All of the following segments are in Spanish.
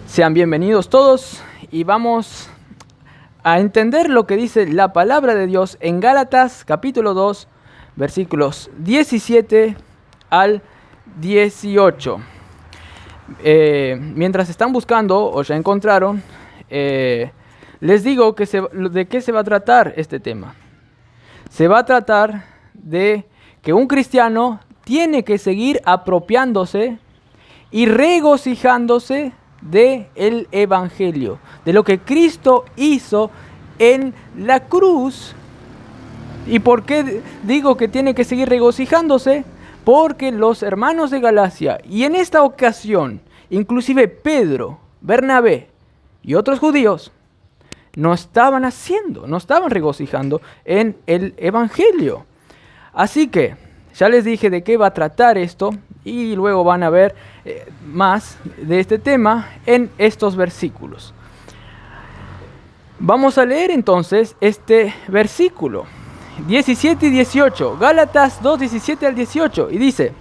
Sean bienvenidos todos y vamos a entender lo que dice la palabra de Dios en Gálatas capítulo 2, versículos 17 al 18. Mientras están buscando o ya encontraron, les digo de qué se va a tratar este tema. Se va a tratar de que un cristiano tiene que seguir apropiándose y regocijándose del Evangelio, de lo que Cristo hizo en la cruz. ¿Y por qué digo que tiene que seguir regocijándose? Porque los hermanos de Galacia, y en esta ocasión, inclusive Pedro, Bernabé y otros judíos, no estaban regocijando en el Evangelio. Así que, ya les dije de qué va a tratar esto, y luego van a ver más de este tema en estos versículos. Vamos a leer entonces este versículo 17 y 18, Gálatas 2, 17 al 18, y dice: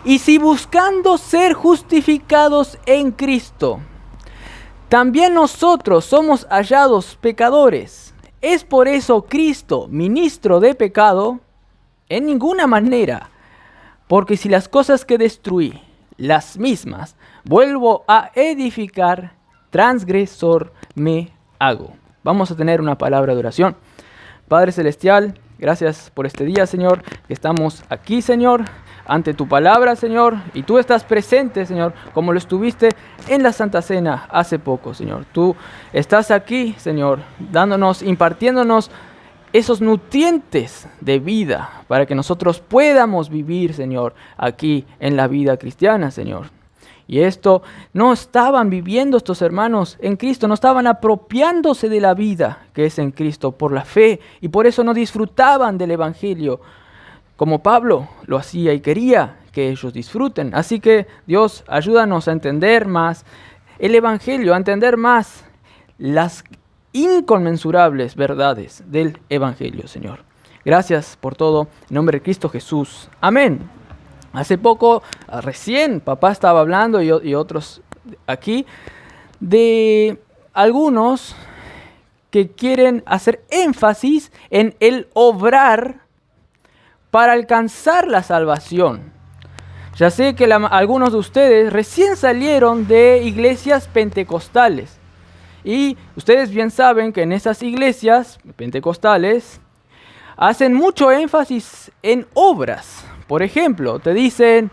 y si buscando ser justificados en Cristo, también nosotros somos hallados pecadores, ¿es por eso Cristo ministro de pecado? En ninguna manera, porque si las cosas que destruí, las mismas, vuelvo a edificar, transgresor me hago. Vamos a tener una palabra de oración. Padre Celestial, gracias por este día, Señor, que estamos aquí, Señor, ante tu palabra, Señor, y tú estás presente, Señor, como lo estuviste en la Santa Cena hace poco, Señor. Tú estás aquí, Señor, impartiéndonos esos nutrientes de vida para que nosotros podamos vivir, Señor, aquí en la vida cristiana, Señor. Y esto no estaban viviendo estos hermanos en Cristo, no estaban apropiándose de la vida que es en Cristo por la fe, y por eso no disfrutaban del Evangelio como Pablo lo hacía y quería que ellos disfruten. Así que Dios, ayúdanos a entender más el Evangelio, a entender más las inconmensurables verdades del Evangelio, Señor. Gracias por todo, en nombre de Cristo Jesús. Amén. Hace poco, recién, papá estaba hablando y otros aquí, de algunos que quieren hacer énfasis en el obrar para alcanzar la salvación. Ya sé que algunos de ustedes recién salieron de iglesias pentecostales. Y ustedes bien saben que en esas iglesias pentecostales hacen mucho énfasis en obras. Por ejemplo, te dicen: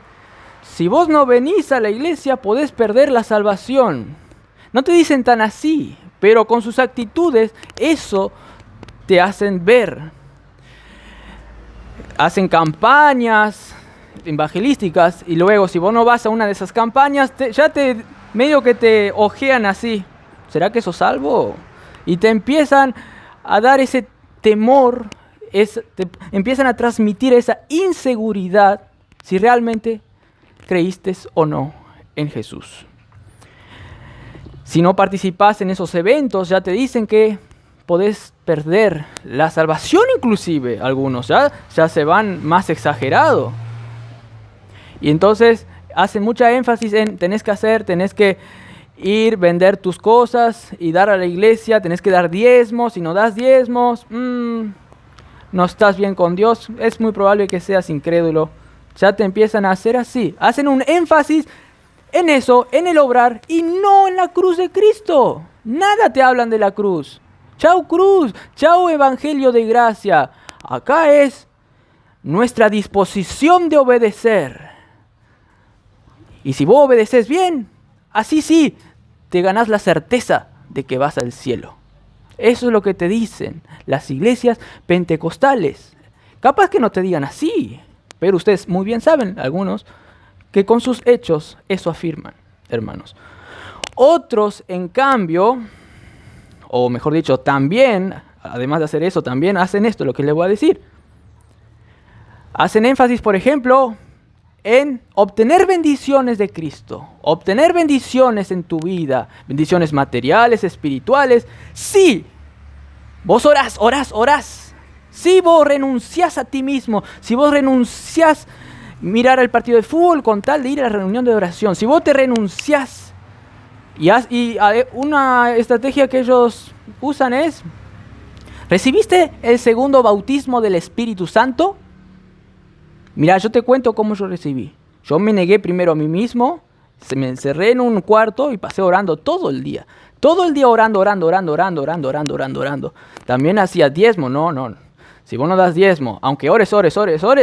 si vos no venís a la iglesia podés perder la salvación. No te dicen tan así, pero con sus actitudes eso te hacen ver. Hacen campañas evangelísticas y luego si vos no vas a una de esas campañas, medio que te ojean así. ¿Será que sos salvo? Y te empiezan a dar ese temor, te empiezan a transmitir esa inseguridad si realmente creíste o no en Jesús. Si no participás en esos eventos, ya te dicen que podés perder la salvación, inclusive algunos ya se van más exagerado. Y entonces hacen mucha énfasis en tenés que ir, vender tus cosas y dar a la iglesia, tenés que dar diezmos. Si no das diezmos, no estás bien con Dios, es muy probable que seas incrédulo. Ya te empiezan a hacer así, hacen un énfasis en eso, en el obrar, y no en la cruz de Cristo. Nada te hablan de la cruz. Chau cruz, chau evangelio de gracia. Acá es nuestra disposición de obedecer. Y si vos obedeces bien, así sí, te ganás la certeza de que vas al cielo. Eso es lo que te dicen las iglesias pentecostales. Capaz que no te digan así, pero ustedes muy bien saben, algunos, que con sus hechos eso afirman, hermanos. Otros, en cambio, o mejor dicho, también, además de hacer eso, también hacen esto, lo que les voy a decir. Hacen énfasis, por ejemplo, en obtener bendiciones de Cristo, obtener bendiciones en tu vida, bendiciones materiales, espirituales. Sí, vos orás. Si vos renunciás a ti mismo, si vos renunciás mirar el partido de fútbol con tal de ir a la reunión de oración, si vos te renunciás Una estrategia que ellos usan es: ¿recibiste el segundo bautismo del Espíritu Santo? Mira, yo te cuento cómo yo recibí. Yo me negué primero a mí mismo, me encerré en un cuarto y pasé orando todo el día. Todo el día orando. También hacía diezmo, no. Si vos no das diezmo, aunque ores,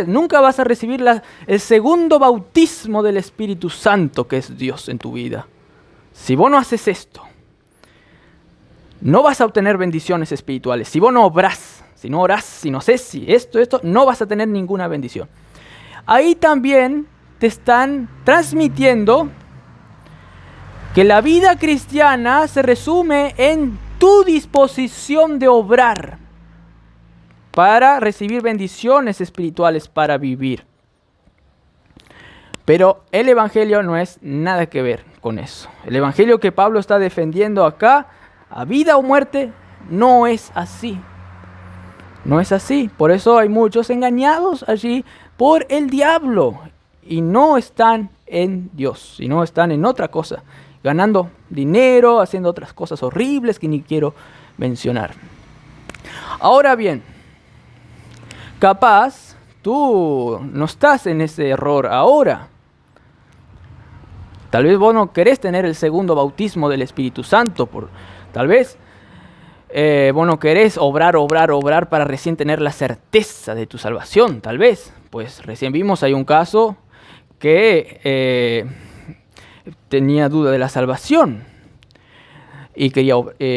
nunca vas a recibir el segundo bautismo del Espíritu Santo, que es Dios en tu vida. Si vos no haces esto, no vas a obtener bendiciones espirituales. Si vos no obrás, si no orás, si no haces si esto, no vas a tener ninguna bendición. Ahí también te están transmitiendo que la vida cristiana se resume en tu disposición de obrar para recibir bendiciones espirituales para vivir. Pero el Evangelio no es nada que ver con eso. El Evangelio que Pablo está defendiendo acá, a vida o muerte, no es así. No es así. Por eso hay muchos engañados allí por el diablo y no están en Dios, sino están en otra cosa, ganando dinero, haciendo otras cosas horribles que ni quiero mencionar. Ahora bien, capaz tú no estás en ese error ahora. Tal vez vos no querés tener el segundo bautismo del Espíritu Santo. Tal vez vos no querés obrar para recién tener la certeza de tu salvación. Tal vez, pues recién vimos, hay un caso que tenía duda de la salvación. Y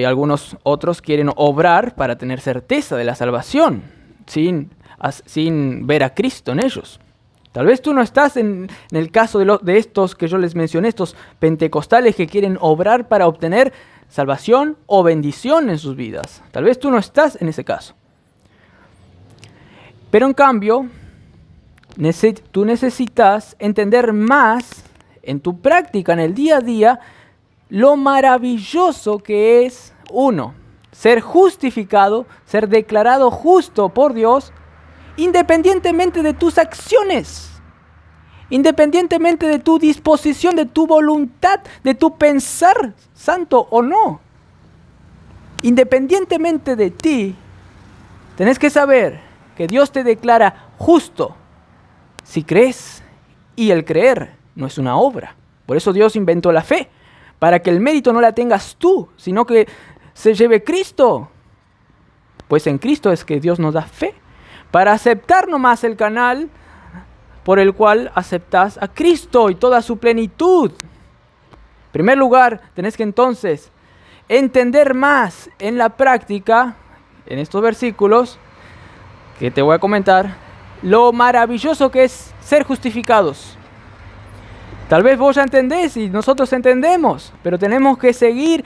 algunos otros quieren obrar para tener certeza de la salvación, sin ver a Cristo en ellos. Tal vez tú no estás en el caso de estos que yo les mencioné, estos pentecostales que quieren obrar para obtener salvación o bendición en sus vidas. Tal vez tú no estás en ese caso. Pero en cambio, tú necesitas entender más en tu práctica, en el día a día, lo maravilloso que es, uno, ser justificado, ser declarado justo por Dios, independientemente de tus acciones, independientemente de tu disposición, de tu voluntad, de tu pensar santo o no. Independientemente de ti, tenés que saber que Dios te declara justo si crees, y el creer no es una obra. Por eso Dios inventó la fe, para que el mérito no la tengas tú, sino que se lleve Cristo. Pues en Cristo es que Dios nos da fe, para aceptar nomás el canal por el cual aceptas a Cristo y toda su plenitud. En primer lugar, tenés que entonces entender más en la práctica, en estos versículos que te voy a comentar, lo maravilloso que es ser justificados. Tal vez vos ya entendés y nosotros entendemos, pero tenemos que seguir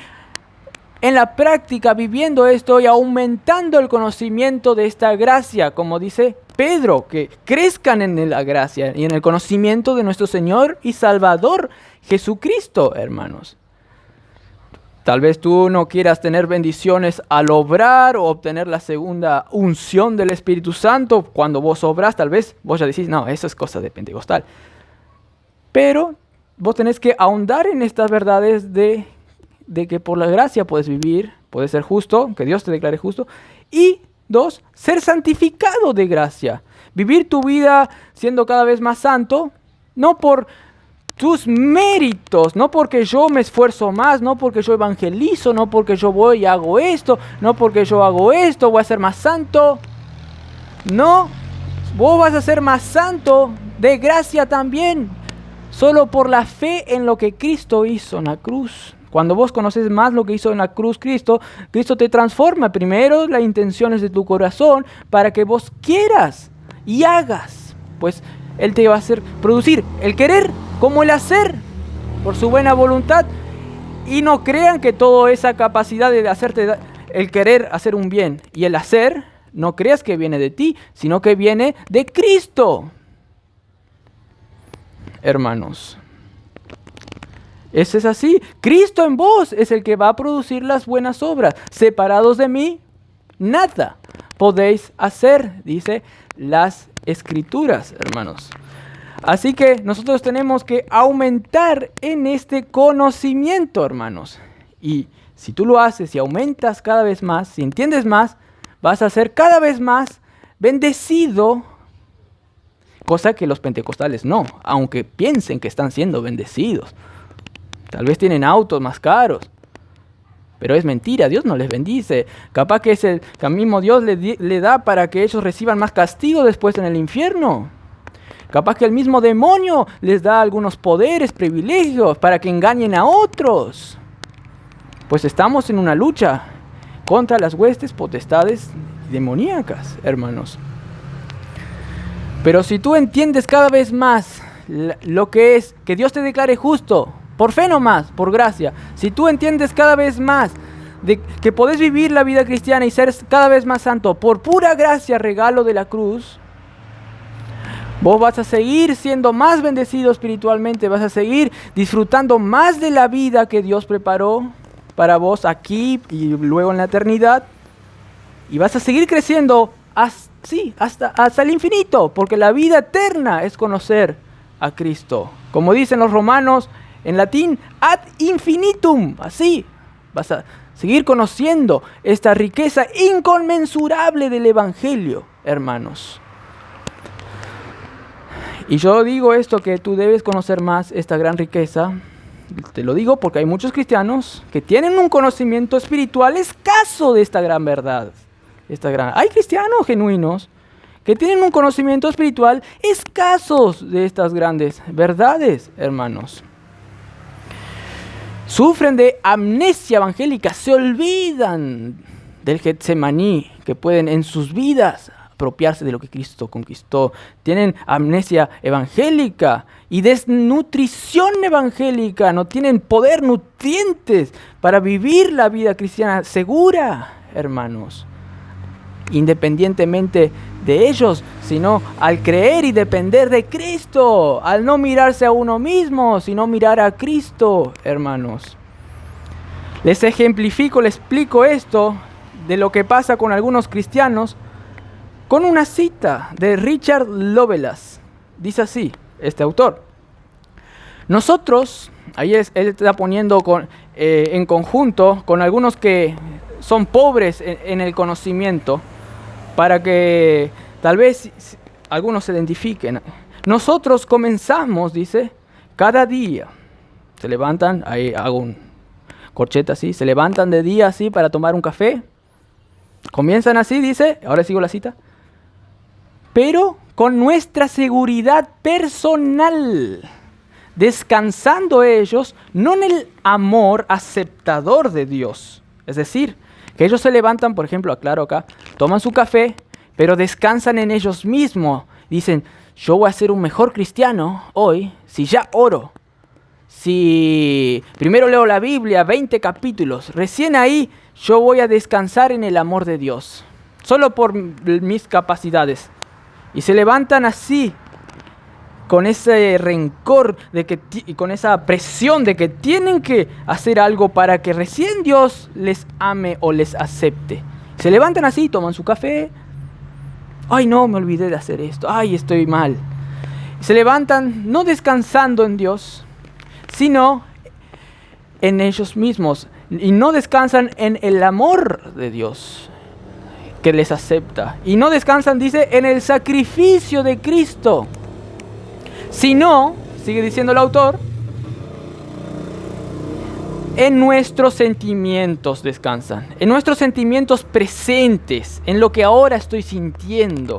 en la práctica viviendo esto y aumentando el conocimiento de esta gracia, como dice Pedro, que crezcan en la gracia y en el conocimiento de nuestro Señor y Salvador Jesucristo, hermanos. Tal vez tú no quieras tener bendiciones al obrar o obtener la segunda unción del Espíritu Santo. Cuando vos obras, tal vez vos ya decís, no, eso es cosa de pentecostal. Pero vos tenés que ahondar en estas verdades de que por la gracia puedes vivir, puedes ser justo, que Dios te declare justo. Y dos, ser santificado de gracia. Vivir tu vida siendo cada vez más santo, no por tus méritos, no porque yo me esfuerzo más, no porque yo evangelizo, no porque yo voy y hago esto, no porque yo hago esto, voy a ser más santo. No, vos vas a ser más santo de gracia también, solo por la fe en lo que Cristo hizo en la cruz. Cuando vos conoces más lo que hizo en la cruz Cristo, Cristo te transforma primero las intenciones de tu corazón para que vos quieras y hagas. Pues Él te va a hacer producir el querer como el hacer por su buena voluntad. Y no crean que toda esa capacidad de hacerte el querer hacer un bien y el hacer, no creas que viene de ti, sino que viene de Cristo. Hermanos, eso es así. Cristo en vos es el que va a producir las buenas obras. Separados de mí, nada podéis hacer, dice las Escrituras, hermanos. Así que nosotros tenemos que aumentar en este conocimiento, hermanos. Y si tú lo haces y aumentas cada vez más, si entiendes más, vas a ser cada vez más bendecido, cosa que los pentecostales no, aunque piensen que están siendo bendecidos. Tal vez tienen autos más caros, pero es mentira, Dios no les bendice. Capaz que es el que mismo Dios le da para que ellos reciban más castigo después en el infierno. Capaz que el mismo demonio les da algunos poderes, privilegios para que engañen a otros. Pues estamos en una lucha contra las huestes potestades demoníacas, hermanos. Pero si tú entiendes cada vez más lo que es que Dios te declare justo, por fe nomás, por gracia. Si tú entiendes cada vez más de que podés vivir la vida cristiana y ser cada vez más santo por pura gracia, regalo de la cruz, vos vas a seguir siendo más bendecido espiritualmente, vas a seguir disfrutando más de la vida que Dios preparó para vos aquí y luego en la eternidad. Y vas a seguir creciendo hasta el infinito, porque la vida eterna es conocer a Cristo. Como dicen los romanos, en latín, ad infinitum. Así vas a seguir conociendo esta riqueza inconmensurable del Evangelio, hermanos. Y yo digo esto, que tú debes conocer más esta gran riqueza. Te lo digo porque hay muchos cristianos que tienen un conocimiento espiritual escaso de esta gran verdad. Hay cristianos genuinos que tienen un conocimiento espiritual escasos de estas grandes verdades, hermanos. Sufren de amnesia evangélica, se olvidan del Getsemaní, que pueden en sus vidas apropiarse de lo que Cristo conquistó. Tienen amnesia evangélica y desnutrición evangélica, no tienen poder, nutrientes para vivir la vida cristiana segura, hermanos. Independientemente de ellos, sino al creer y depender de Cristo, al no mirarse a uno mismo, sino mirar a Cristo, hermanos. Les explico esto de lo que pasa con algunos cristianos con una cita de Richard Lovelace. Dice así, este autor: nosotros, ahí él está poniendo en conjunto con algunos que son pobres en el conocimiento, para que tal vez algunos se identifiquen. Nosotros comenzamos, dice, cada día. Se levantan, ahí hago un corchete así, se levantan de día así para tomar un café. Comienzan así, dice, ahora sigo la cita. Pero con nuestra seguridad personal, descansando ellos, no en el amor aceptador de Dios. Es decir, que ellos se levantan, por ejemplo, aclaro acá, toman su café, pero descansan en ellos mismos. Dicen, yo voy a ser un mejor cristiano hoy si ya oro. Si primero leo la Biblia, 20 capítulos, recién ahí yo voy a descansar en el amor de Dios, solo por mis capacidades. Y se levantan así, con ese rencor y con esa presión de que tienen que hacer algo para que recién Dios les ame o les acepte. Se levantan así, toman su café. Ay, no, me olvidé de hacer esto. Ay, estoy mal. Se levantan no descansando en Dios, sino en ellos mismos. Y no descansan en el amor de Dios que les acepta. Y no descansan, dice, en el sacrificio de Cristo. Sino, sigue diciendo el autor, en nuestros sentimientos descansan, en nuestros sentimientos presentes, en lo que ahora estoy sintiendo,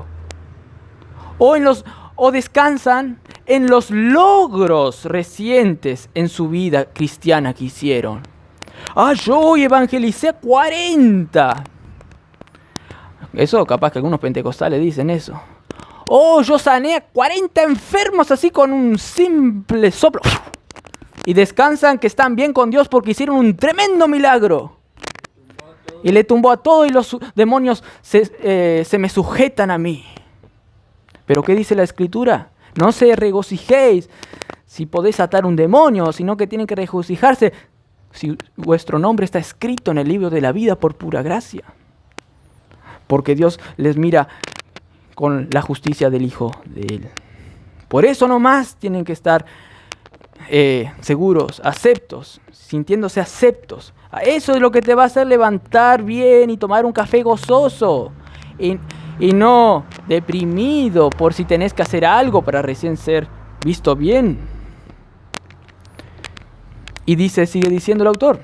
o descansan en los logros recientes en su vida cristiana que hicieron. Yo hoy evangelicé 40. Eso capaz que algunos pentecostales dicen eso. Yo sané a 40 enfermos así con un simple soplo. Y descansan que están bien con Dios porque hicieron un tremendo milagro. Y le tumbó a todo y los demonios se me sujetan a mí. Pero ¿qué dice la Escritura? No se regocijéis si podéis atar un demonio, sino que tienen que regocijarse si vuestro nombre está escrito en el libro de la vida por pura gracia. Porque Dios les mira con la justicia del Hijo de Él. Por eso nomás tienen que estar seguros, aceptos, sintiéndose aceptos. Eso es lo que te va a hacer levantar bien y tomar un café gozoso. Y no deprimido por si tenés que hacer algo para recién ser visto bien. Y sigue diciendo el autor,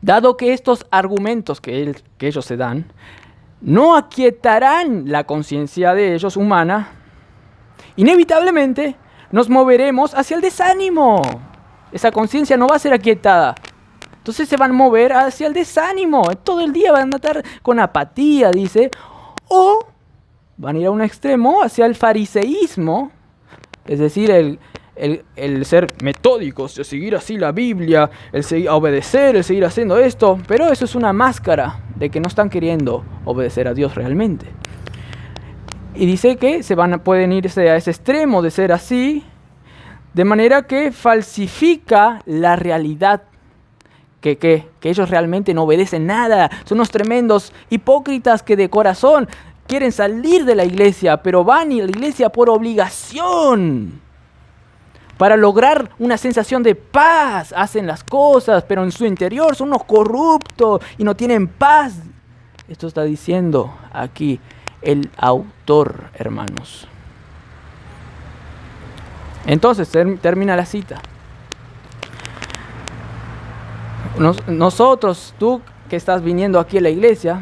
dado que estos argumentos que ellos se dan no aquietarán la conciencia de ellos humana, inevitablemente nos moveremos hacia el desánimo. Esa conciencia no va a ser aquietada. Entonces se van a mover hacia el desánimo. Todo el día van a estar con apatía, dice. O van a ir a un extremo hacia el fariseísmo. Es decir, el ser metódicos, el seguir así la Biblia, el obedecer, el seguir haciendo esto. Pero eso es una máscara de que no están queriendo obedecer a Dios realmente. Y dice que pueden irse a ese extremo de ser así, de manera que falsifica la realidad, que ellos realmente no obedecen nada. Son unos tremendos hipócritas que de corazón quieren salir de la iglesia, pero van a la iglesia por obligación. Para lograr una sensación de paz, hacen las cosas, pero en su interior son unos corruptos y no tienen paz. Esto está diciendo aquí el autor, hermanos. Entonces termina la cita. Nosotros, tú que estás viniendo aquí a la iglesia,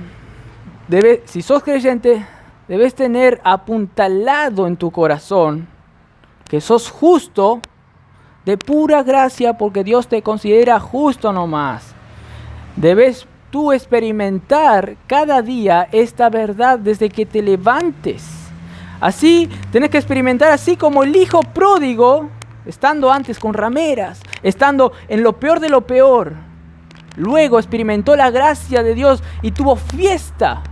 si sos creyente, debes tener apuntalado en tu corazón que sos justo de pura gracia porque Dios te considera justo nomás. Debes tú experimentar cada día esta verdad desde que te levantes. Así, tenés que experimentar así como el hijo pródigo, estando antes con rameras, estando en lo peor de lo peor. Luego experimentó la gracia de Dios y tuvo fiesta.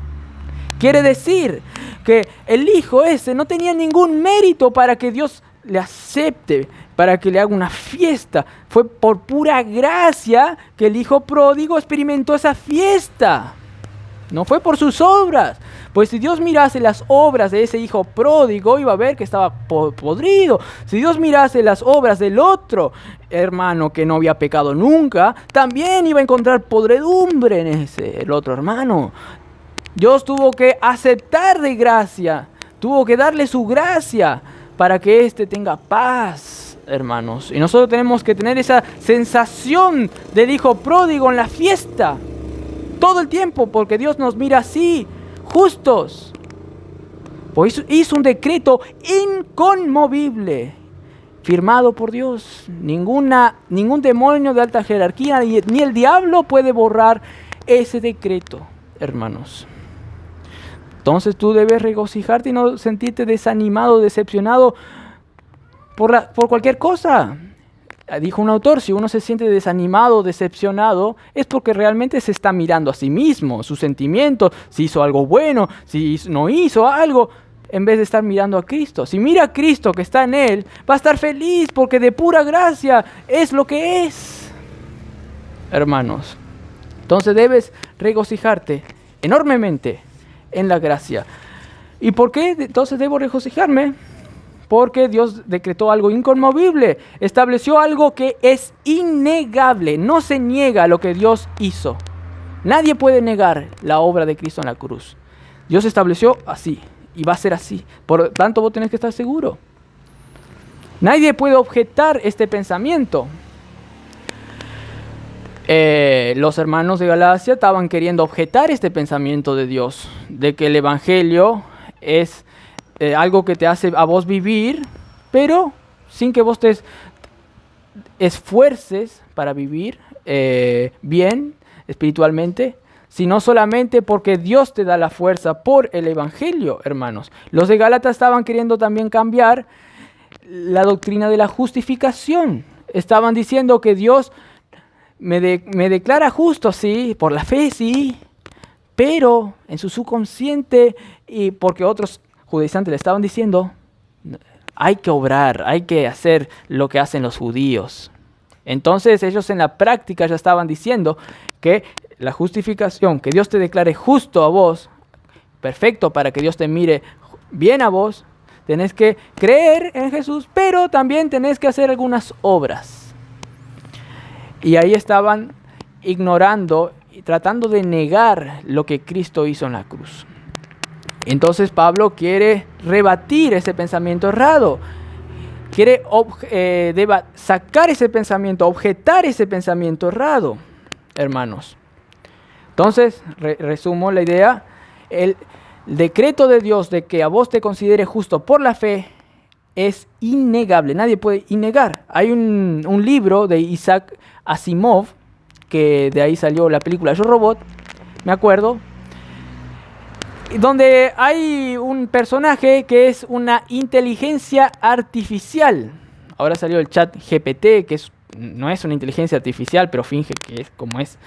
Quiere decir que el hijo ese no tenía ningún mérito para que Dios le acepte, para que le haga una fiesta. Fue por pura gracia que el hijo pródigo experimentó esa fiesta. No fue por sus obras. Pues si Dios mirase las obras de ese hijo pródigo, iba a ver que estaba podrido. Si Dios mirase las obras del otro hermano que no había pecado nunca, también iba a encontrar podredumbre en el otro hermano. Dios tuvo que aceptar de gracia, tuvo que darle su gracia para que éste tenga paz, hermanos. Y nosotros tenemos que tener esa sensación del hijo pródigo en la fiesta todo el tiempo, porque Dios nos mira así, justos. Pues hizo un decreto inconmovible, firmado por Dios. Ningún demonio de alta jerarquía ni el diablo puede borrar ese decreto, hermanos. Entonces tú debes regocijarte y no sentirte desanimado, decepcionado por cualquier cosa. Dijo un autor, si uno se siente desanimado, decepcionado, es porque realmente se está mirando a sí mismo, sus sentimientos, si hizo algo bueno, si no hizo algo, en vez de estar mirando a Cristo. Si mira a Cristo que está en él, va a estar feliz porque de pura gracia es lo que es. Hermanos, entonces debes regocijarte enormemente en la gracia. ¿Y por qué entonces debo regocijarme? Porque Dios decretó algo inconmovible, estableció algo que es innegable, no se niega lo que Dios hizo. Nadie puede negar la obra de Cristo en la cruz. Dios estableció así y va a ser así. Por lo tanto, vos tenés que estar seguro. Nadie puede objetar este pensamiento. Los hermanos de Galacia estaban queriendo objetar este pensamiento de Dios, de que el evangelio es algo que te hace a vos vivir, pero sin que vos te esfuerces para vivir bien espiritualmente, sino solamente porque Dios te da la fuerza por el evangelio, hermanos. Los de Gálatas estaban queriendo también cambiar la doctrina de la justificación. Estaban diciendo que Dios me declara justo, sí, por la fe, sí, pero en su subconsciente, y porque otros judaizantes le estaban diciendo, hay que obrar, hay que hacer lo que hacen los judíos. Entonces ellos en la práctica ya estaban diciendo que la justificación, que Dios te declare justo a vos, perfecto para que Dios te mire bien a vos, tenés que creer en Jesús, pero también tenés que hacer algunas obras. Y ahí estaban ignorando y tratando de negar lo que Cristo hizo en la cruz. Entonces Pablo quiere rebatir ese pensamiento errado. Quiere sacar ese pensamiento, objetar ese pensamiento errado, hermanos. Entonces, resumo la idea. El decreto de Dios de que a vos te considere justo por la fe es innegable. Nadie puede negar. Hay un libro de Isaac Asimov, que de ahí salió la película Yo Robot, me acuerdo, donde hay un personaje que es una inteligencia artificial. Ahora salió el chat GPT, que no es una inteligencia artificial, pero finge que es como es.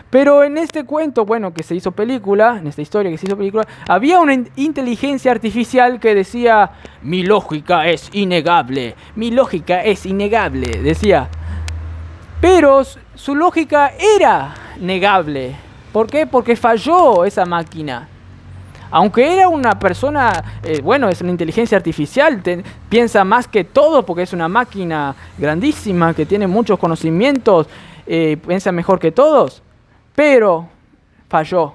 Pero en este cuento, bueno, que se hizo película, en esta historia que se hizo película, había una inteligencia artificial que decía: mi lógica es innegable, mi lógica es innegable, decía. Pero su lógica era negable. ¿Por qué? Porque falló esa máquina. Aunque era una persona, es una inteligencia artificial, piensa más que todo porque es una máquina grandísima que tiene muchos conocimientos, piensa mejor que todos, pero falló,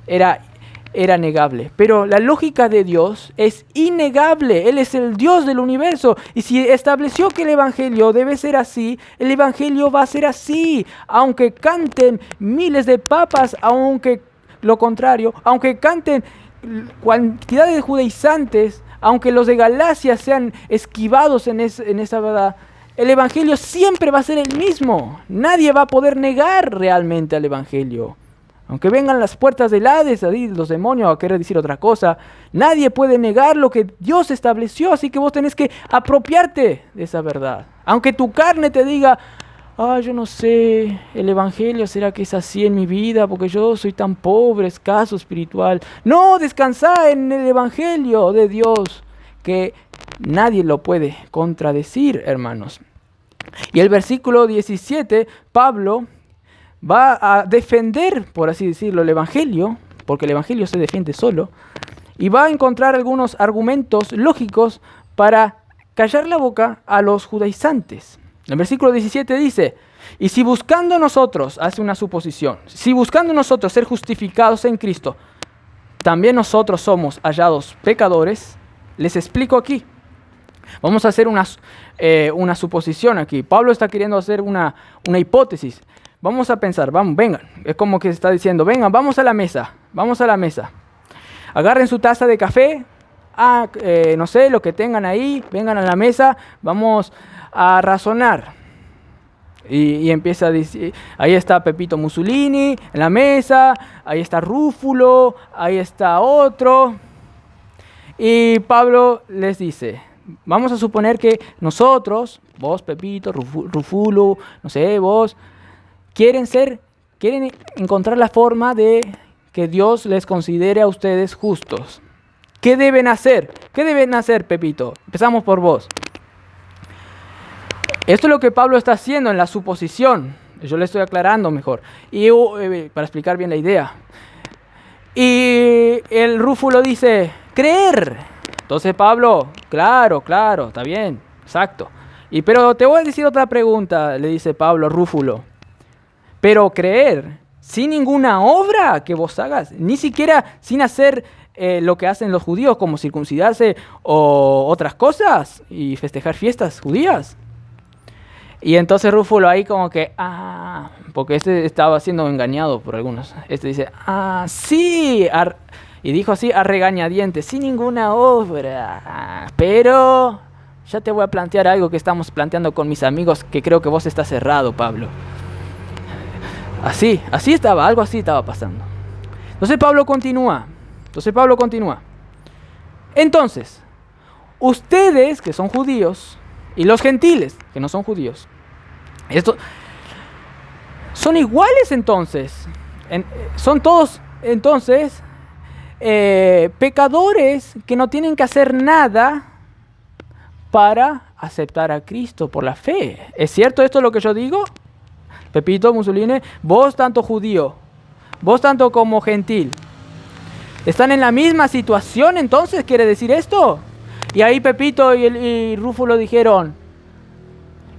era negable. Pero la lógica de Dios es innegable, Él es el Dios del universo, y si estableció que el Evangelio debe ser así, el Evangelio va a ser así, aunque canten miles de papas, aunque lo contrario, aunque canten cantidades de judaizantes, aunque los de Galacia sean esquivados en esa verdad, el Evangelio siempre va a ser el mismo. Nadie va a poder negar realmente al Evangelio. Aunque vengan las puertas del Hades, los demonios a querer decir otra cosa, nadie puede negar lo que Dios estableció, así que vos tenés que apropiarte de esa verdad. Aunque tu carne te diga: yo no sé, el Evangelio, ¿será que es así en mi vida? Porque yo soy tan pobre, escaso espiritual. No, descansá en el Evangelio de Dios, que nadie lo puede contradecir, hermanos. Y el versículo 17, Pablo va a defender, por así decirlo, el Evangelio, porque el Evangelio se defiende solo, y va a encontrar algunos argumentos lógicos para callar la boca a los judaizantes. El versículo 17 dice: y si buscando nosotros, hace una suposición, si buscando nosotros ser justificados en Cristo, también nosotros somos hallados pecadores, les explico aquí. Vamos a hacer una suposición aquí. Pablo está queriendo hacer una hipótesis. Vamos a pensar, vengan, es como que se está diciendo: vengan, vamos a la mesa. Agarren su taza de café, no sé, lo que tengan ahí, vengan a la mesa, vamos a razonar. Y empieza a decir, ahí está Pepito Mussolini en la mesa, ahí está Rúfulo, ahí está otro. Y Pablo les dice: vamos a suponer que nosotros, vos Pepito, Rúfulo, no sé, vos, quieren encontrar la forma de que Dios les considere a ustedes justos. ¿Qué deben hacer? ¿Qué deben hacer, Pepito? Empezamos por vos. Esto es lo que Pablo está haciendo en la suposición. Yo le estoy aclarando mejor. Y para explicar bien la idea. Y el Rúfulo dice: creer. Entonces Pablo, claro, está bien, exacto. Pero te voy a decir otra pregunta, le dice Pablo a Rúfulo. Pero creer sin ninguna obra que vos hagas, ni siquiera sin hacer lo que hacen los judíos, como circuncidarse o otras cosas y festejar fiestas judías. Y entonces Rúfulo ahí como que, porque estaba siendo engañado por algunos. Dice, sí, y dijo así a regañadientes, sin ninguna obra. Pero ya te voy a plantear algo que estamos planteando con mis amigos, que creo que vos estás errado, Pablo. Algo así estaba pasando. Entonces Pablo continúa. Entonces, ustedes que son judíos y los gentiles que no son judíos, son iguales entonces. Son todos entonces pecadores que no tienen que hacer nada para aceptar a Cristo por la fe. ¿Es cierto esto lo que yo digo? Pepito Mussolini, vos tanto judío, vos tanto como gentil, ¿están en la misma situación entonces? ¿Quiere decir esto? Y ahí Pepito y Rúfulo dijeron,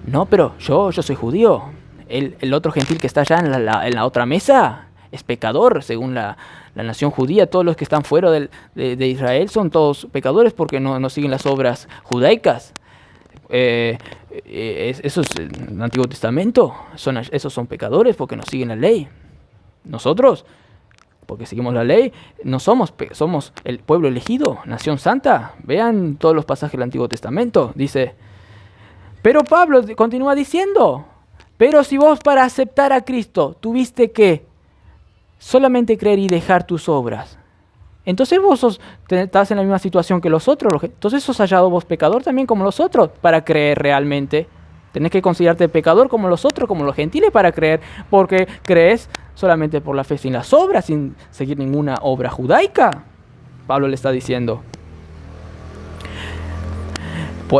no, pero yo soy judío. El otro gentil que está allá en la otra mesa es pecador, según la nación judía. Todos los que están fuera de Israel son todos pecadores porque no siguen las obras judaicas. Eso es en el Antiguo Testamento. Esos son pecadores porque no siguen la ley. Nosotros, porque seguimos la ley, no somos el pueblo elegido, nación santa. Vean todos los pasajes del Antiguo Testamento. Dice, pero Pablo continúa diciendo, pero si vos para aceptar a Cristo tuviste que solamente creer y dejar tus obras, entonces vos estás en la misma situación que los otros. Entonces sos hallado vos pecador también como los otros para creer realmente. Tenés que considerarte pecador como los otros, como los gentiles para creer, porque crees solamente por la fe, sin las obras, sin seguir ninguna obra judaica. Pablo le está diciendo.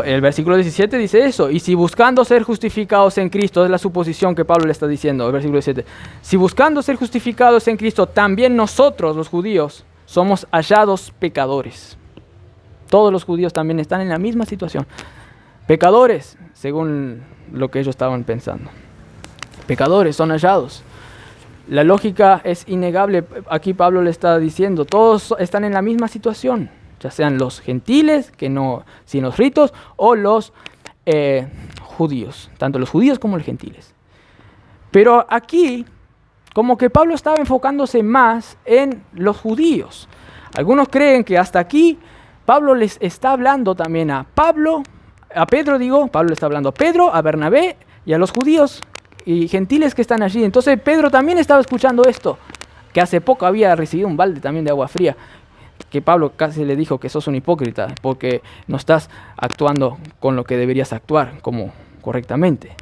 El versículo 17 dice eso. Y si buscando ser justificados en Cristo, es la suposición que Pablo le está diciendo, el versículo 17. Si buscando ser justificados en Cristo, también nosotros, los judíos, somos hallados pecadores. Todos los judíos también están en la misma situación. Pecadores, según lo que ellos estaban pensando. Pecadores son hallados. La lógica es innegable. Aquí Pablo le está diciendo, todos están en la misma situación, ya sean los gentiles, que no sin los ritos, o los judíos, tanto los judíos como los gentiles. Pero aquí, como que Pablo estaba enfocándose más en los judíos. Algunos creen que hasta aquí Pablo les está hablando también a Pedro le está hablando a Pedro, a Bernabé y a los judíos y gentiles que están allí. Entonces Pedro también estaba escuchando esto, que hace poco había recibido un balde también de agua fría, que Pablo casi le dijo que sos un hipócrita porque no estás actuando con lo que deberías actuar como correctamente.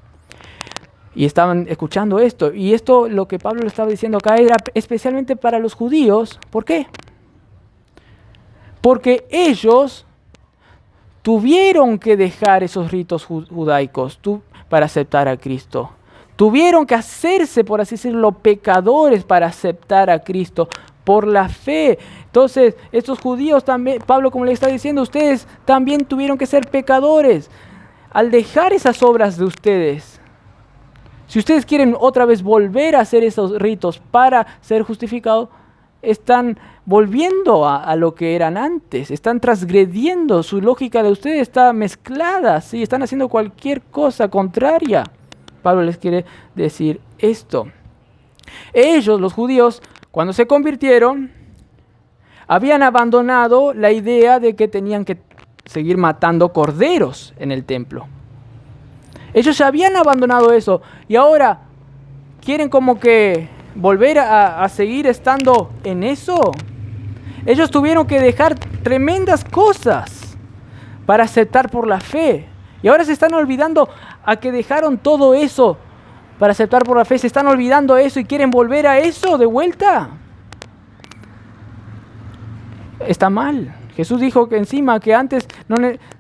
Y estaban escuchando esto, y esto lo que Pablo le estaba diciendo acá era especialmente para los judíos. ¿Por qué? Porque ellos tuvieron que dejar esos ritos judaicos para aceptar a Cristo. Tuvieron que hacerse, por así decirlo, pecadores para aceptar a Cristo por la fe. Entonces, estos judíos también, Pablo como le está diciendo, ustedes también tuvieron que ser pecadores al dejar esas obras de ustedes. Si ustedes quieren otra vez volver a hacer esos ritos para ser justificados, están volviendo a lo que eran antes, están transgrediendo, su lógica de ustedes está mezclada, ¿sí? Están haciendo cualquier cosa contraria. Pablo les quiere decir esto. Ellos, los judíos, cuando se convirtieron, habían abandonado la idea de que tenían que seguir matando corderos en el templo. Ellos ya habían abandonado eso y ahora quieren como que volver a seguir estando en eso. Ellos tuvieron que dejar tremendas cosas para aceptar por la fe. Y ahora se están olvidando a que dejaron todo eso para aceptar por la fe. Se están olvidando eso y quieren volver a eso de vuelta. Está mal. Jesús dijo que encima que antes,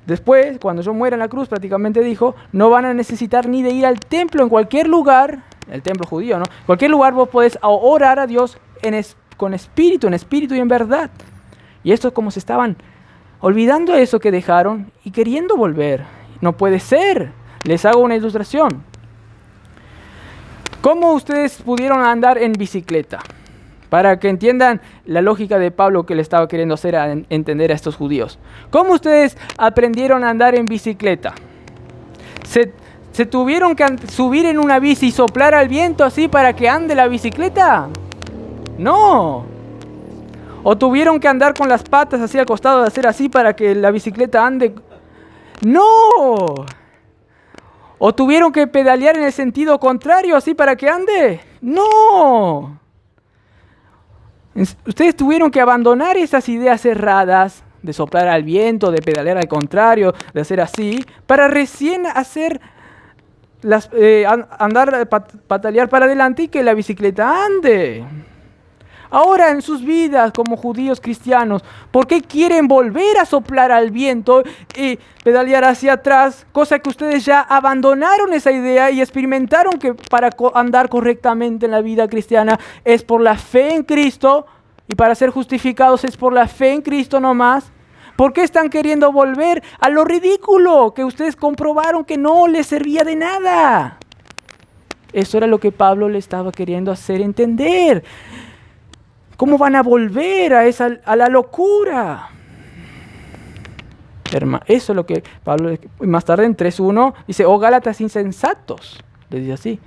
después, cuando yo muera en la cruz, prácticamente dijo, no van a necesitar ni de ir al templo en cualquier lugar, el templo judío, ¿no? En cualquier lugar vos podés orar a Dios con espíritu y en verdad. Y esto es como se estaban olvidando eso que dejaron y queriendo volver. No puede ser. Les hago una ilustración. ¿Cómo ustedes pudieron andar en bicicleta? Para que entiendan la lógica de Pablo que le estaba queriendo hacer entender a estos judíos. ¿Cómo ustedes aprendieron a andar en bicicleta? ¿Se tuvieron que subir en una bici y soplar al viento así para que ande la bicicleta? No. ¿O tuvieron que andar con las patas así al costado de hacer así para que la bicicleta ande? No. ¿O tuvieron que pedalear en el sentido contrario así para que ande? No. Ustedes tuvieron que abandonar esas ideas erradas de soplar al viento, de pedalear al contrario, de hacer así, para recién hacer patalear para adelante y que la bicicleta ande. Ahora en sus vidas como judíos cristianos, ¿por qué quieren volver a soplar al viento y pedalear hacia atrás? Cosa que ustedes ya abandonaron esa idea y experimentaron que para andar correctamente en la vida cristiana es por la fe en Cristo y para ser justificados es por la fe en Cristo nomás. ¿Por qué están queriendo volver a lo ridículo que ustedes comprobaron que no les servía de nada? Eso era lo que Pablo le estaba queriendo hacer entender. ¿Cómo van a volver a la locura? Eso es lo que Pablo, más tarde en 3.1, dice, oh Gálatas insensatos, les dice así.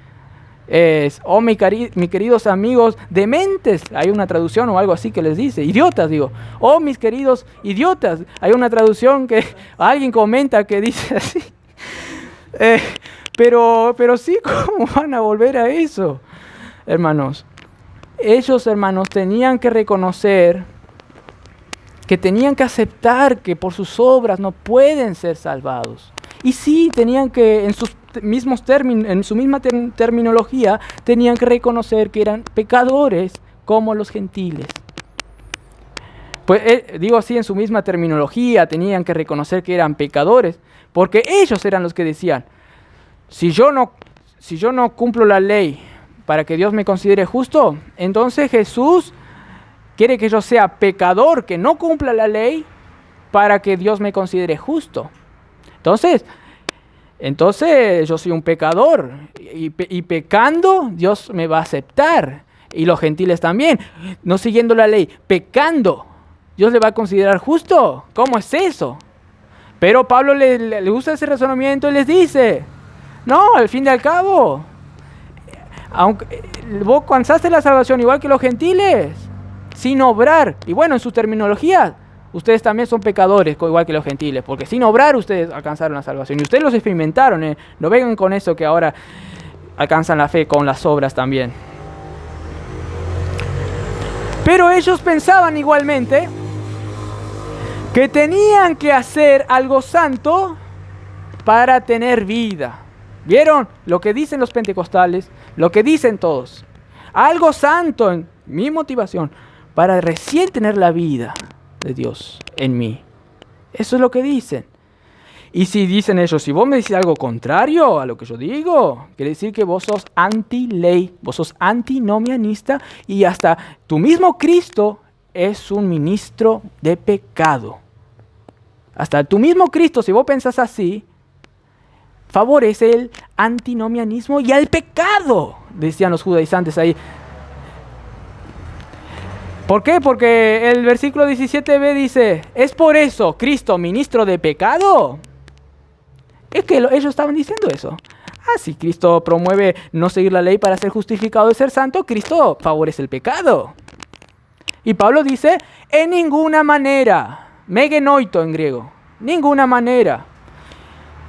Mis queridos amigos dementes, hay una traducción o algo así que les dice, idiotas digo, oh mis queridos idiotas, hay una traducción que alguien comenta que dice así. Pero sí, ¿cómo van a volver a eso? Hermanos, ellos, hermanos, tenían que reconocer que tenían que aceptar que por sus obras no pueden ser salvados. Y sí, tenían que, en su misma terminología, tenían que reconocer que eran pecadores como los gentiles. Pues digo así, en su misma terminología, tenían que reconocer que eran pecadores, porque ellos eran los que decían, si yo no cumplo la ley para que Dios me considere justo, entonces Jesús quiere que yo sea pecador, que no cumpla la ley, para que Dios me considere justo. Entonces yo soy un pecador, y pecando Dios me va a aceptar, y los gentiles también, no siguiendo la ley, pecando, ¿Dios le va a considerar justo? ¿Cómo es eso? Pero Pablo le usa ese razonamiento y les dice, no, al fin y al cabo, aunque vos alcanzaste la salvación igual que los gentiles, sin obrar. Y bueno, en su terminología, ustedes también son pecadores, igual que los gentiles, porque sin obrar ustedes alcanzaron la salvación. Y ustedes los experimentaron, no vengan con eso que ahora alcanzan la fe con las obras también. Pero ellos pensaban igualmente que tenían que hacer algo santo para tener vida. ¿Vieron lo que dicen los pentecostales? Lo que dicen todos. Algo santo, en mi motivación, para recién tener la vida de Dios en mí. Eso es lo que dicen. Y si dicen ellos, si vos me decís algo contrario a lo que yo digo, quiere decir que vos sos anti-ley, vos sos antinomianista, y hasta tu mismo Cristo es un ministro de pecado. Hasta tu mismo Cristo, si vos pensás así, favorece el antinomianismo y al pecado, decían los judaizantes ahí. ¿Por qué? Porque el versículo 17b dice, ¿es por eso Cristo ministro de pecado? Es que ellos estaban diciendo eso. Si Cristo promueve no seguir la ley para ser justificado de ser santo, Cristo favorece el pecado. Y Pablo dice, en ninguna manera, megenoito en griego, ninguna manera.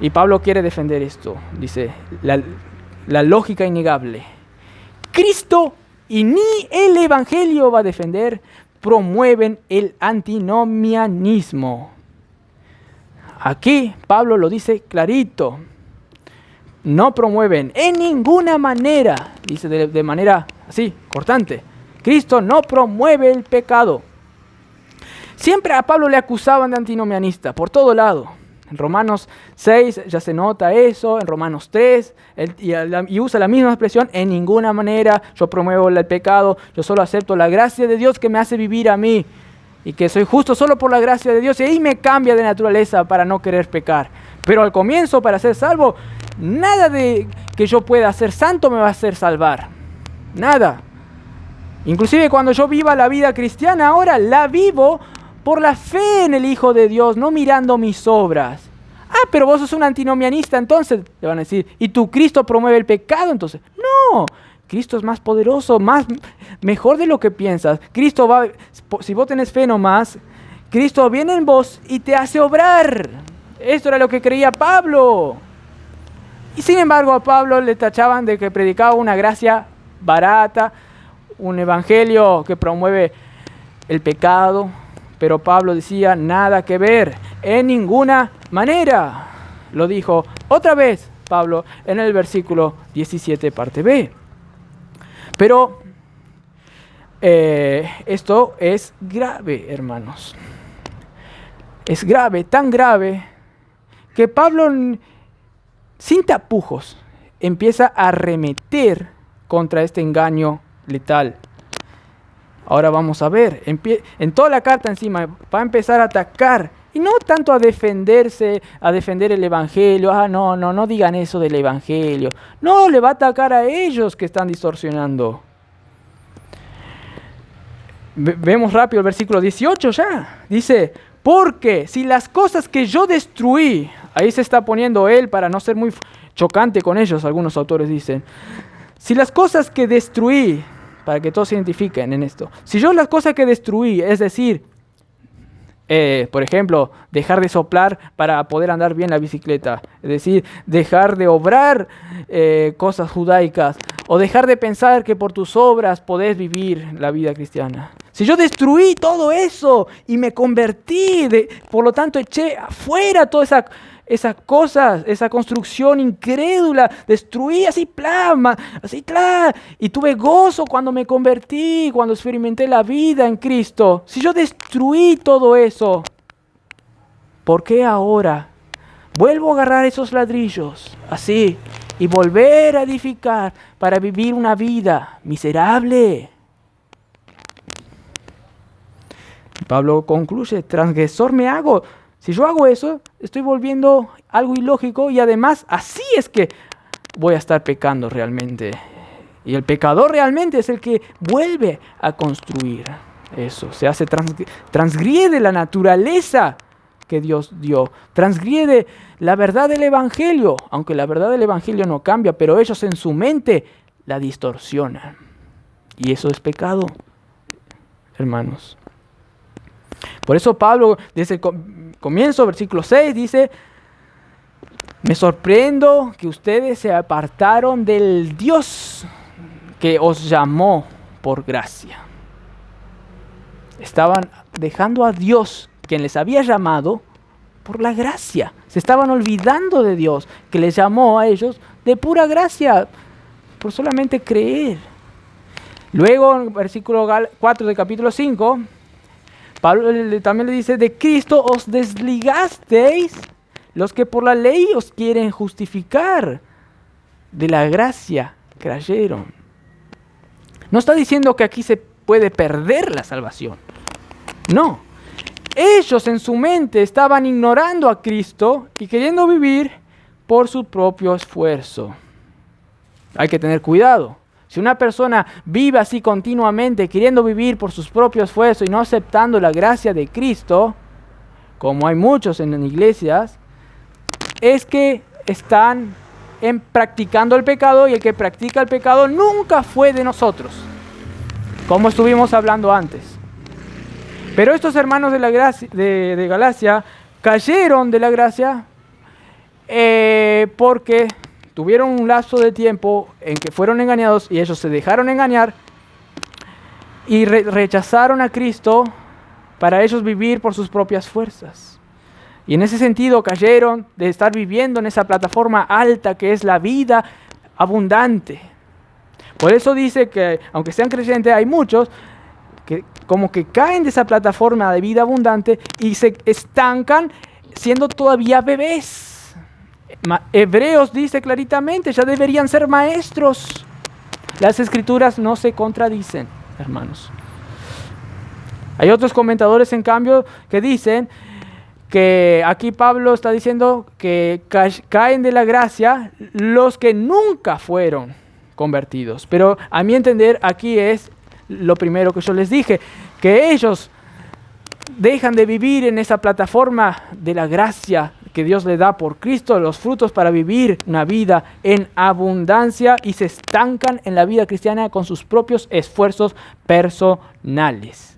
Y Pablo quiere defender esto, dice, la lógica innegable. Cristo y ni el Evangelio va a defender, promueven el antinomianismo. Aquí Pablo lo dice clarito. No promueven en ninguna manera, dice de manera así, cortante. Cristo no promueve el pecado. Siempre a Pablo le acusaban de antinomianista, por todo lado. En Romanos 6 ya se nota eso, en Romanos 3, y usa la misma expresión, en ninguna manera yo promuevo el pecado, yo solo acepto la gracia de Dios que me hace vivir a mí, y que soy justo solo por la gracia de Dios, y ahí me cambia de naturaleza para no querer pecar. Pero al comienzo, para ser salvo, nada de que yo pueda ser santo me va a hacer salvar, nada. Inclusive cuando yo viva la vida cristiana, ahora la vivo por la fe en el Hijo de Dios, no mirando mis obras. Pero vos sos un antinomianista, entonces, le van a decir, ¿y tu Cristo promueve el pecado? Entonces, no, Cristo es más poderoso, mejor de lo que piensas. Cristo va, si vos tenés fe nomás, Cristo viene en vos y te hace obrar. Esto era lo que creía Pablo. Y sin embargo a Pablo le tachaban de que predicaba una gracia barata, un evangelio que promueve el pecado. Pero Pablo decía, nada que ver, en ninguna manera. Lo dijo otra vez Pablo en el versículo 17, parte B. Pero esto es grave, hermanos. Es grave, tan grave, que Pablo, sin tapujos, empieza a arremeter contra este engaño letal. Ahora vamos a ver, en toda la carta encima va a empezar a atacar Y no tanto a defenderse, a defender el Evangelio. No digan eso del Evangelio. No, le va a atacar a ellos que están distorsionando. Vemos rápido el versículo 18 ya. Dice, porque si las cosas que yo destruí, ahí se está poniendo él para no ser muy chocante con ellos, algunos autores dicen. Si las cosas que destruí, para que todos se identifiquen en esto. Si yo las cosas que destruí, es decir, por ejemplo, dejar de soplar para poder andar bien la bicicleta, es decir, dejar de obrar cosas judaicas, o dejar de pensar que por tus obras podés vivir la vida cristiana. Si yo destruí todo eso y me convertí, por lo tanto eché afuera todas esas cosas, esa construcción incrédula, destruí así, y tuve gozo cuando me convertí, cuando experimenté la vida en Cristo. Si yo destruí todo eso, ¿por qué ahora vuelvo a agarrar esos ladrillos así y volver a edificar para vivir una vida miserable? Pablo concluye, transgresor me hago. Si yo hago eso, estoy volviendo algo ilógico y además así es que voy a estar pecando realmente. Y el pecador realmente es el que vuelve a construir eso. Se hace transgrede la naturaleza que Dios dio. Transgrede la verdad del Evangelio, aunque la verdad del Evangelio no cambia, pero ellos en su mente la distorsionan. Y eso es pecado, hermanos. Por eso Pablo, desde el comienzo, versículo 6, dice, me sorprendo que ustedes se apartaron del Dios que os llamó por gracia. Estaban dejando a Dios, quien les había llamado, por la gracia. Se estaban olvidando de Dios, que les llamó a ellos de pura gracia, por solamente creer. Luego, en versículo 4 del capítulo 5, Pablo también le dice, de Cristo os desligasteis los que por la ley os quieren justificar. De la gracia creyeron. No está diciendo que aquí se puede perder la salvación. No. Ellos en su mente estaban ignorando a Cristo y queriendo vivir por su propio esfuerzo. Hay que tener cuidado. Si una persona vive así continuamente, queriendo vivir por sus propios esfuerzos y no aceptando la gracia de Cristo, como hay muchos en iglesias, es que están practicando el pecado, y el que practica el pecado nunca fue de nosotros, como estuvimos hablando antes. Pero estos hermanos de Galacia cayeron de la gracia porque tuvieron un lapso de tiempo en que fueron engañados y ellos se dejaron engañar y rechazaron a Cristo para ellos vivir por sus propias fuerzas. Y en ese sentido cayeron de estar viviendo en esa plataforma alta que es la vida abundante. Por eso dice que, aunque sean creyentes, hay muchos que como que caen de esa plataforma de vida abundante y se estancan siendo todavía bebés. Hebreos dice claritamente, ya deberían ser maestros. Las escrituras no se contradicen, hermanos. Hay otros comentadores, en cambio, que dicen que aquí Pablo está diciendo que caen de la gracia los que nunca fueron convertidos. Pero a mi entender, aquí es lo primero que yo les dije, que ellos dejan de vivir en esa plataforma de la gracia que Dios le da por Cristo, los frutos para vivir una vida en abundancia, y se estancan en la vida cristiana con sus propios esfuerzos personales.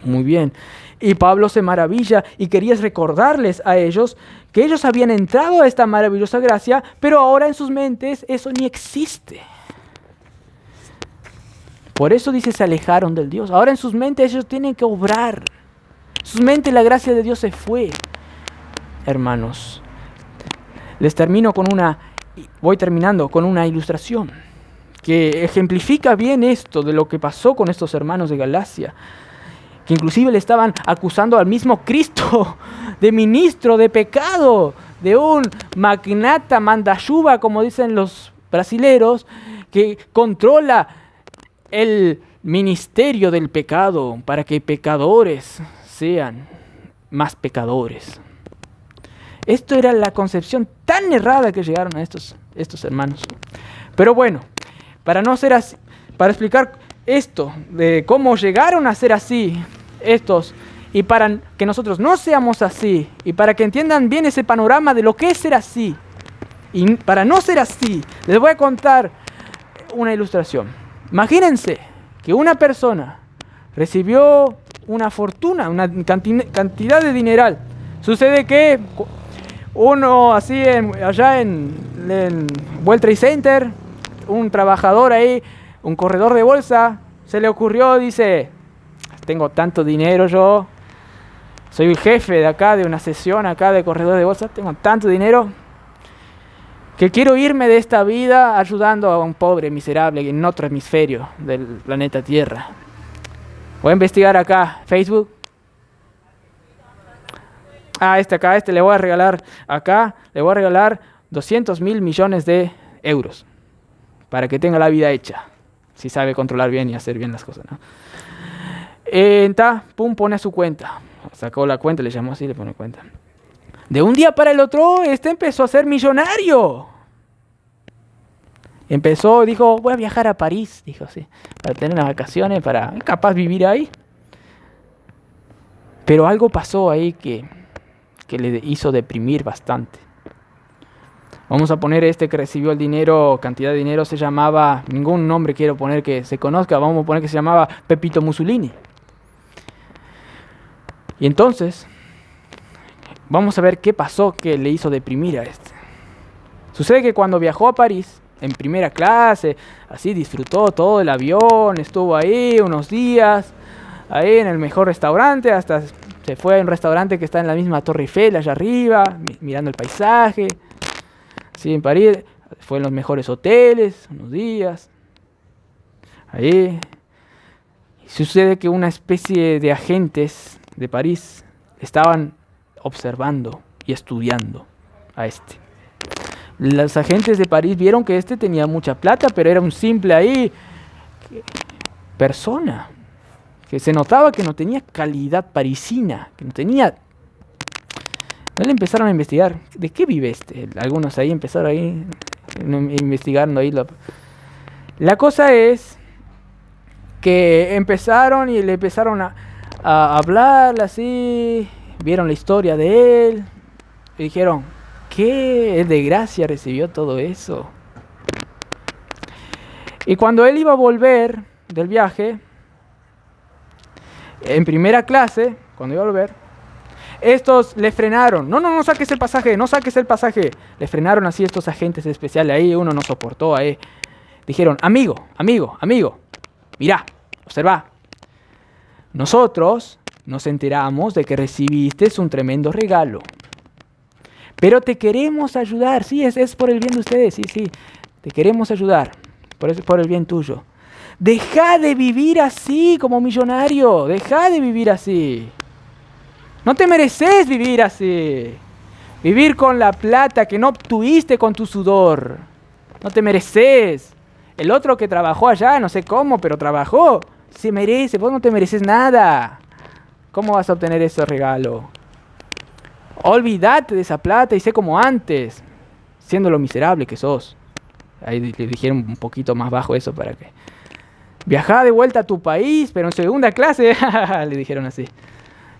Muy bien. Y Pablo se maravilla y quería recordarles a ellos que ellos habían entrado a esta maravillosa gracia, pero ahora en sus mentes eso ni existe. Por eso dice, se alejaron del Dios. Ahora en sus mentes ellos tienen que obrar. En sus mentes la gracia de Dios se fue. Hermanos, voy terminando con una ilustración que ejemplifica bien esto de lo que pasó con estos hermanos de Galacia, que inclusive le estaban acusando al mismo Cristo de ministro de pecado, de un magnata mandayuba, como dicen los brasileros, que controla el ministerio del pecado para que pecadores sean más pecadores. Esto era la concepción tan errada que llegaron a estos hermanos. Pero bueno, para no ser así, para explicar esto de cómo llegaron a ser así estos, y para que nosotros no seamos así, y para que entiendan bien ese panorama de lo que es ser así, y para no ser así, les voy a contar una ilustración. Imagínense que una persona recibió una fortuna, una cantidad de dineral. Sucede que uno así allá en World Trade Center, un trabajador ahí, un corredor de bolsa, se le ocurrió, dice, tengo tanto dinero yo, soy el jefe de acá, de una sesión acá de corredor de bolsa, tengo tanto dinero que quiero irme de esta vida ayudando a un pobre miserable en otro hemisferio del planeta Tierra. Voy a investigar acá, Facebook. Le voy a regalar acá, le voy a regalar 200.000 millones de euros para que tenga la vida hecha, si sabe controlar bien y hacer bien las cosas, ¿no? Pone su cuenta, sacó la cuenta, le llamó así, le pone cuenta. De un día para el otro, empezó a ser millonario. Dijo, voy a viajar a París, dijo así, para tener unas vacaciones, para capaz vivir ahí. Pero algo pasó ahí que le hizo deprimir bastante. Vamos a poner que recibió el dinero, cantidad de dinero, se llamaba, ningún nombre quiero poner que se conozca, vamos a poner que se llamaba Pepito Mussolini. Y entonces, vamos a ver qué pasó que le hizo deprimir a Sucede que cuando viajó a París, en primera clase, así disfrutó todo el avión, estuvo ahí unos días, ahí en el mejor restaurante, hasta se fue a un restaurante que está en la misma Torre Eiffel, allá arriba, mirando el paisaje. Sí, en París, fue en los mejores hoteles, unos días. Ahí. Y sucede que una especie de agentes de París estaban observando y estudiando a Los agentes de París vieron que tenía mucha plata, pero era un simple persona. Que se notaba que no tenía calidad parisina, que no tenía... Le empezaron a investigar, ¿de qué vive Algunos ahí empezaron investigando ahí. La cosa es que empezaron y le empezaron a hablar así, vieron la historia de él, y dijeron, ¿qué desgracia recibió todo eso? Y cuando él iba a volver del viaje, en primera clase, cuando iba a volver, estos le frenaron. No saques el pasaje, no saques el pasaje. Le frenaron así estos agentes especiales ahí, uno no soportó ahí. Dijeron, amigo, mirá, observa. Nosotros nos enteramos de que recibiste un tremendo regalo. Pero te queremos ayudar, sí, es por el bien de ustedes, sí, te queremos ayudar, por el bien tuyo. Deja de vivir así como millonario, deja de vivir así. No te mereces vivir así. Vivir con la plata que no obtuviste con tu sudor. No te mereces. El otro que trabajó allá, no sé cómo, pero trabajó, se merece, vos no te mereces nada. ¿Cómo vas a obtener ese regalo? Olvídate de esa plata y sé como antes, siendo lo miserable que sos. Ahí le dijeron un poquito más bajo eso para que... Viajá de vuelta a tu país, pero en segunda clase, le dijeron así.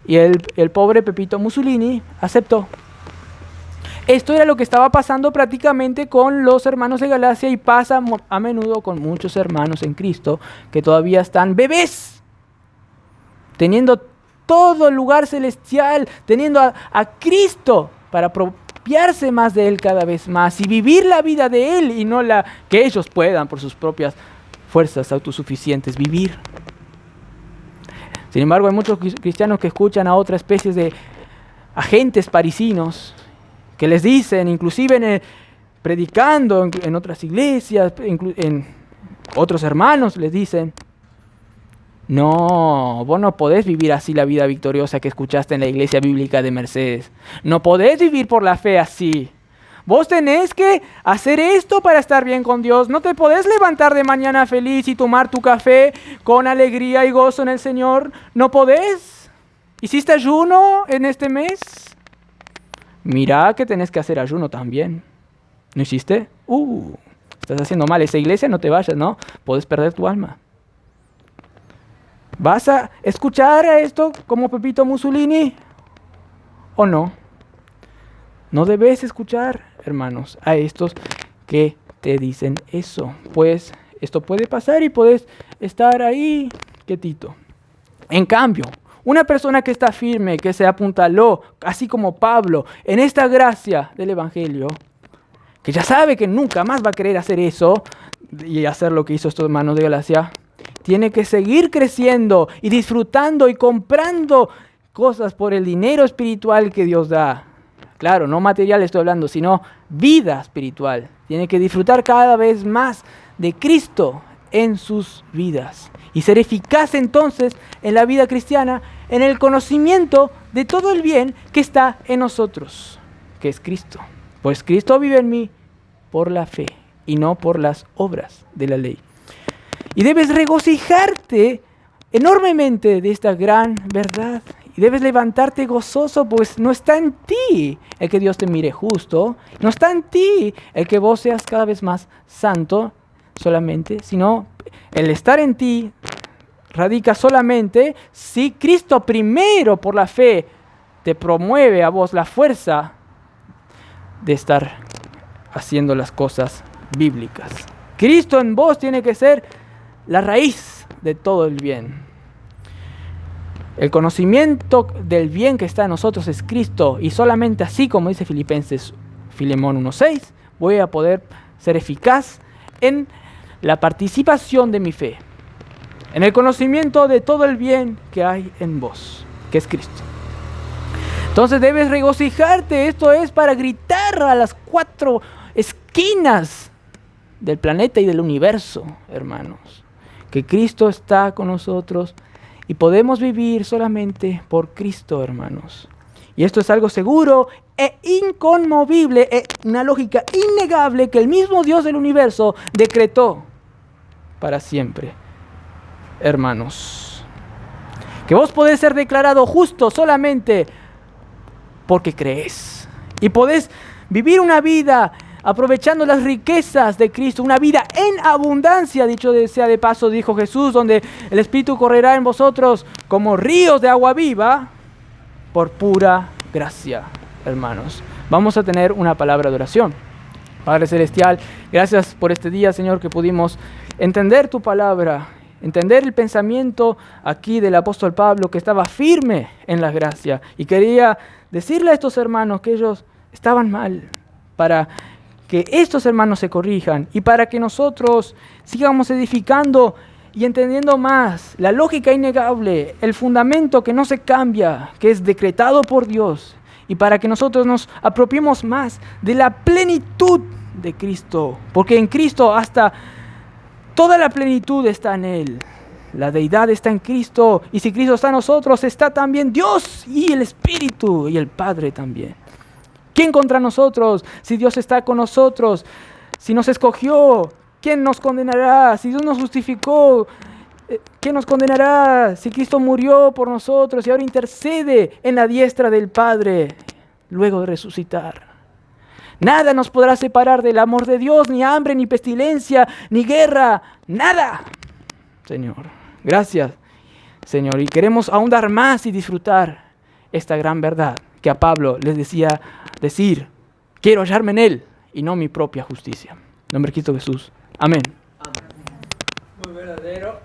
Y el pobre Pepito Mussolini aceptó. Esto era lo que estaba pasando prácticamente con los hermanos de Galacia y pasa a menudo con muchos hermanos en Cristo que todavía están bebés, teniendo todo el lugar celestial, teniendo a Cristo para apropiarse más de Él cada vez más y vivir la vida de Él y no la que ellos puedan por sus propias fuerzas autosuficientes vivir. Sin embargo, hay muchos cristianos que escuchan a otras especies de agentes parisinos que les dicen, inclusive predicando en otras iglesias, en otros hermanos les dicen, no, vos no podés vivir así la vida victoriosa que escuchaste en la iglesia bíblica de Mercedes. No podés vivir por la fe así. Vos tenés que hacer esto para estar bien con Dios. No te podés levantar de mañana feliz y tomar tu café con alegría y gozo en el Señor. No podés. ¿Hiciste ayuno en este mes? Mira que tenés que hacer ayuno también. ¿No hiciste? Estás haciendo mal. Esa iglesia, no te vayas, ¿no? Puedes perder tu alma. ¿Vas a escuchar a esto como Pepito Mussolini o no? No debes escuchar, hermanos, a estos que te dicen eso. Pues esto puede pasar y puedes estar ahí quietito. En cambio, una persona que está firme, que se apuntaló, así como Pablo, en esta gracia del Evangelio, que ya sabe que nunca más va a querer hacer eso y hacer lo que hizo estos hermanos de Galacia, tiene que seguir creciendo y disfrutando y comprando cosas por el dinero espiritual que Dios da. Claro, no material estoy hablando, sino vida espiritual. Tiene que disfrutar cada vez más de Cristo en sus vidas y ser eficaz entonces en la vida cristiana, en el conocimiento de todo el bien que está en nosotros, que es Cristo. Pues Cristo vive en mí por la fe y no por las obras de la ley. Y debes regocijarte enormemente de esta gran verdad. Y debes levantarte gozoso, pues no está en ti el que Dios te mire justo. No está en ti el que vos seas cada vez más santo solamente, sino el estar en ti radica solamente si Cristo primero por la fe te promueve a vos la fuerza de estar haciendo las cosas bíblicas. Cristo en vos tiene que ser la raíz de todo el bien. El conocimiento del bien que está en nosotros es Cristo, y solamente así, como dice Filemón 1:6, voy a poder ser eficaz en la participación de mi fe, en el conocimiento de todo el bien que hay en vos, que es Cristo. Entonces debes regocijarte. Esto es para gritar a las 4 esquinas del planeta y del universo, hermanos, que Cristo está con nosotros y podemos vivir solamente por Cristo, hermanos. Y esto es algo seguro e inconmovible, una lógica innegable que el mismo Dios del universo decretó para siempre, hermanos. Que vos podés ser declarado justo solamente porque crees. Y podés vivir una vida aprovechando las riquezas de Cristo, una vida en abundancia, dicho sea de paso, dijo Jesús, donde el Espíritu correrá en vosotros como ríos de agua viva, por pura gracia, hermanos. Vamos a tener una palabra de oración. Padre Celestial, gracias por este día, Señor, que pudimos entender tu palabra, entender el pensamiento aquí del apóstol Pablo, que estaba firme en la gracia, y quería decirle a estos hermanos que ellos estaban mal, para que estos hermanos se corrijan y para que nosotros sigamos edificando y entendiendo más la lógica innegable, el fundamento que no se cambia, que es decretado por Dios, y para que nosotros nos apropiemos más de la plenitud de Cristo, porque en Cristo hasta toda la plenitud está en Él. La deidad está en Cristo, y si Cristo está en nosotros, está también Dios y el Espíritu y el Padre también. ¿Quién contra nosotros? Si Dios está con nosotros, si nos escogió, ¿quién nos condenará? Si Dios nos justificó, ¿quién nos condenará? Si Cristo murió por nosotros y ahora intercede en la diestra del Padre, luego de resucitar. Nada nos podrá separar del amor de Dios, ni hambre, ni pestilencia, ni guerra, nada. Señor, gracias, Señor, y queremos ahondar más y disfrutar esta gran verdad que a Pablo les decía decir, quiero hallarme en Él y no mi propia justicia. En nombre de Cristo Jesús. Amén. Muy verdadero.